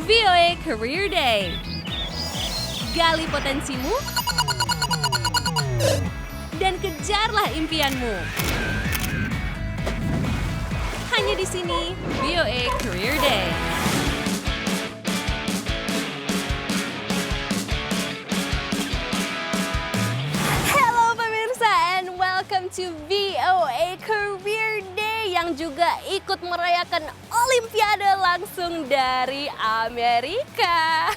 VOA Career Day. Gali potensimu dan kejarlah impianmu. Hanya di sini, VOA Career Day. Hello pemirsa and welcome to VOA Career Day yang juga ikut merayakan Olimpiade langsung dari Amerika.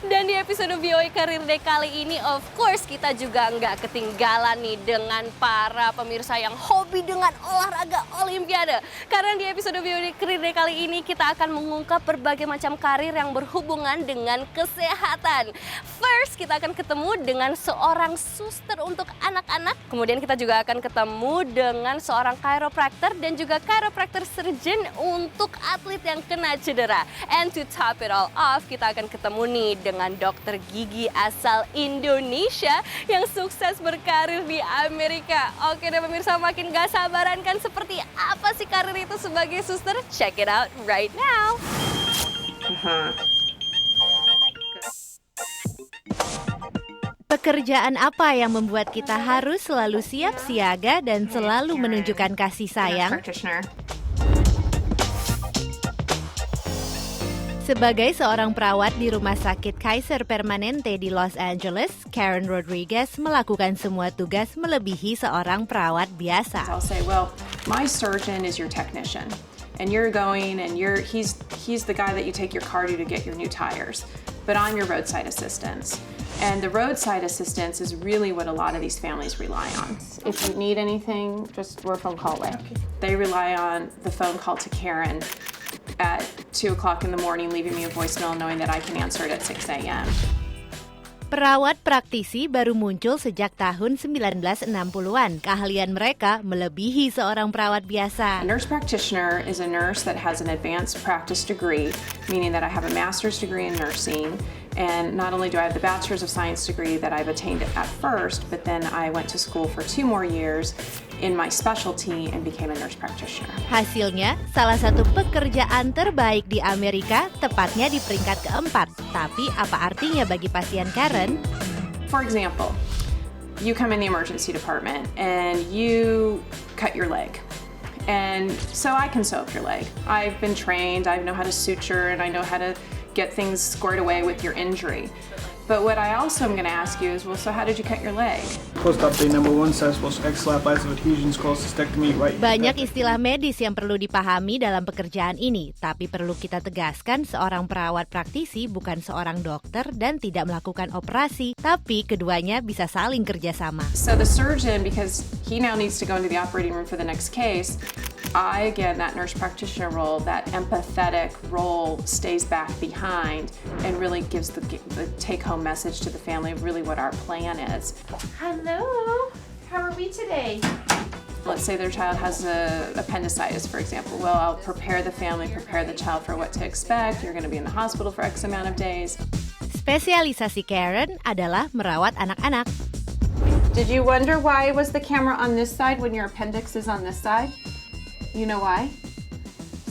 Dan di episode VOA Career Day kali ini, of course, kita juga nggak ketinggalan nih dengan para pemirsa yang hobi dengan olahraga Olimpiade. Karena di episode VOA Career Day kali ini, kita akan mengungkap berbagai macam karir yang berhubungan dengan kesehatan. First, kita akan ketemu dengan seorang suster untuk anak-anak. Kemudian kita juga akan ketemu dengan seorang chiropractor dan juga chiropractor surgeon untuk atlet yang kena cedera. And to top it all off, kita akan ketemu nih dengan dokter gigi asal Indonesia yang sukses berkarir di Amerika. Oke deh pemirsa, makin gak sabaran kan seperti apa sih karir itu sebagai suster? Check it out right now. Pekerjaan apa yang membuat kita harus selalu siap siaga dan selalu menunjukkan kasih sayang? Sebagai seorang perawat di Rumah Sakit Kaiser Permanente di Los Angeles, Karen Rodriguez melakukan semua tugas melebihi seorang perawat biasa. I'll say, well, my surgeon is your technician, and you're going and he's the guy that you take your car to get your new tires, but I'm your roadside assistance. And the roadside assistance is really what a lot of these families rely on. If you need anything, we're a phone call away. They rely on the phone call to Karen at 2 o'clock in the morning, leaving me a voicemail knowing that I can answer it at 6 a.m. Perawat praktisi baru muncul sejak tahun 1960-an. Keahlian mereka melebihi seorang perawat biasa. A nurse practitioner is a nurse that has an advanced practice degree, meaning that I have a master's degree in nursing. And not only do I have the Bachelor's of Science degree that I've attained at first, but then I went to school for 2 more years in my specialty and became a nurse practitioner. Hasilnya, salah satu pekerjaan terbaik di Amerika, tepatnya di peringkat keempat. Tapi apa artinya bagi pasien Karen? For example, you come in the emergency department and you cut your leg. And so I can sew up your leg. I've been trained, I know how to suture, and I know how to get things squared away with your injury. But what I also am going to ask you is, well, so how did you cut your leg? Post-op day number 1 says X-slap license adhesions cholecystectomy right. Banyak istilah medis yang perlu dipahami dalam pekerjaan ini, tapi perlu kita tegaskan seorang perawat praktisi bukan seorang dokter dan tidak melakukan operasi, tapi keduanya bisa saling kerjasama. So the surgeon, because he now needs to go into the operating room for the next case, again, that nurse practitioner role, that empathetic role stays back behind and really gives the take-home message to the family of really what our plan is. Hello, how are we today? Let's say their child has appendicitis, for example. Well, I'll prepare the family, prepare the child for what to expect. You're going to be in the hospital for X amount of days. Spesialisasi Karen adalah merawat anak-anak. Did you wonder why was the camera on this side when your appendix is on this side? You know why?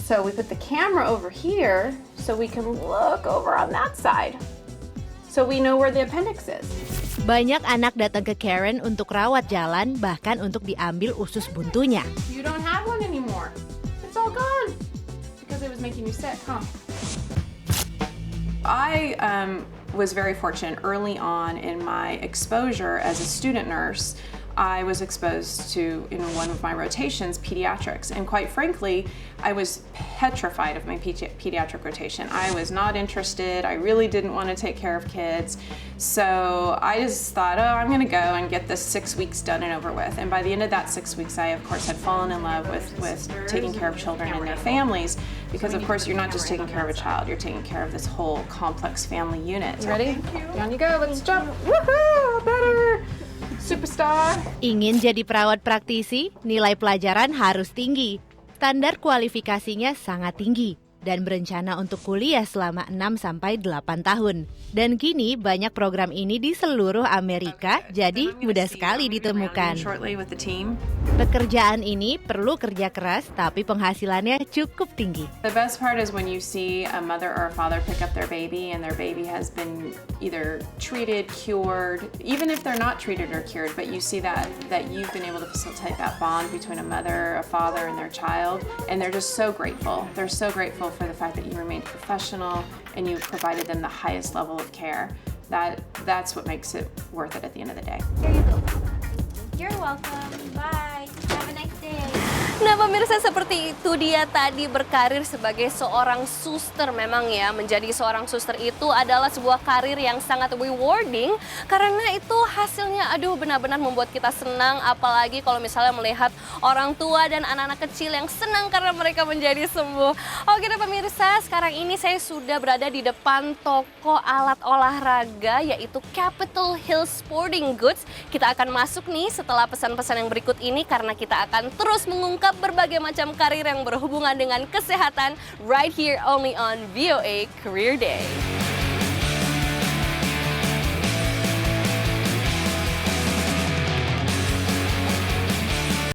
So we put the camera over here so we can look over on that side. So we know where the appendix is. Banyak anak datang ke Karen untuk rawat jalan, bahkan untuk diambil usus buntunya. You don't have one anymore. It's all gone. Because it was making you sick, huh? I was very fortunate early on in my exposure as a student nurse. I was exposed to, in one of my rotations, pediatrics. And quite frankly, I was petrified of my pediatric rotation. I was not interested. I really didn't want to take care of kids. So I just thought, I'm going to go and get this 6 weeks done and over with. And by the end of that 6 weeks, I, of course, had fallen in love with taking care of children and their families. Because, of course, you're not just taking care of a child. You're taking care of this whole complex family unit. You ready? Down you go. Let's jump. Woohoo! Better! Superstar. Ingin jadi perawat praktisi, nilai pelajaran harus tinggi. Standar kualifikasinya sangat tinggi. dan berencana untuk kuliah selama 6-8 tahun. Dan kini banyak program ini di seluruh Amerika, jadi mudah sekali ditemukan. Pekerjaan ini perlu kerja keras, tapi penghasilannya cukup tinggi. The best part is when you see a mother or a father pick up their baby and their baby has been either treated, cured, even if they're not treated or cured, but you see that you've been able to facilitate that bond between a mother, a father, and their child, and they're just so grateful. They're so grateful for the fact that you remained professional and you provided them the highest level of care. That's what makes it worth it at the end of the day. Here you go. You're welcome. Bye. Have a nice day. Nah pemirsa, seperti itu dia tadi berkarir sebagai seorang suster. Memang ya, menjadi seorang suster itu adalah sebuah karir yang sangat rewarding karena itu hasilnya benar-benar membuat kita senang, apalagi kalau misalnya melihat orang tua dan anak-anak kecil yang senang karena mereka menjadi sembuh. Oke deh pemirsa, sekarang ini saya sudah berada di depan toko alat olahraga yaitu Capitol Hill Sporting Goods. Kita akan masuk nih setelah pesan-pesan yang berikut ini karena kita akan terus mengungkap berbagai macam karir yang berhubungan dengan kesehatan right here only on VOA Career Day.